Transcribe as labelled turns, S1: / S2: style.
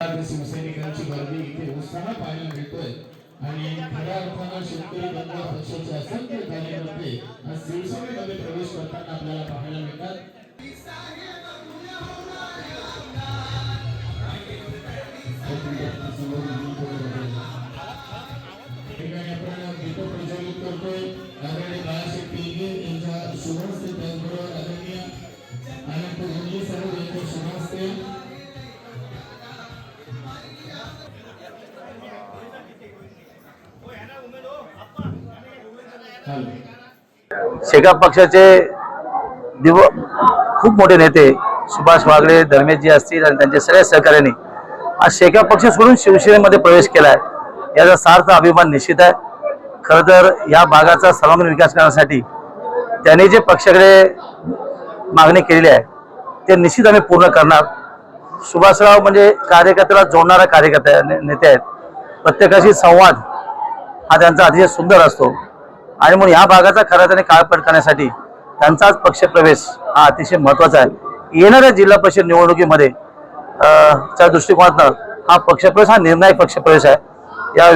S1: शिवसैनिकांची गर्दी इथे उत्साह पाहायला मिळतोय आणि खऱ्या अर्थानं शेतकरी बंधू पक्षाचे असंख्य कार्यकर्ते शिवसेनेमध्ये प्रवेश करताना आपल्याला पाहायला मिळतात। आपण गीत प्रज्वलित करतोय आदरणीय बाळासाहेब पिलगे यांच्या शुभहस्ते, त्याचबरोबर आदरणीय अनंत गुंडे साहेब यांच्या शुभहस्ते
S2: शेका पक्षाचे खूप मोठे नेते सुभाष वागळे, धर्मेशजी असतील आणि त्यांच्या सगळ्या सहकार्यांनी आज शेका पक्ष सोडून शिवसेनेमध्ये प्रवेश केला आहे। याचा सार्थ अभिमान निश्चित आहे। खरं तर या भागाचा सर्वांगीण विकास करण्यासाठी त्यांनी जे पक्षाकडे मागणी केलेली आहे ते निश्चित आम्ही पूर्ण करणार। सुभाषराव म्हणजे कार्यकर्त्याला जोडणारा कार्यकर्ता नेते आहेत। प्रत्येकाशी संवाद हा त्यांचा अतिशय सुंदर असतो आणि म्हणून या भागाचा खरा त्याने काळपट करण्यासाठी त्यांचाच पक्षप्रवेश हा अतिशय महत्त्वाचा आहे। येणाऱ्या जिल्हा परिषद निवडणुकीमध्ये च्या दृष्टिकोनातून हा पक्षप्रवेश हा निर्णायक पक्षप्रवेश आहे। या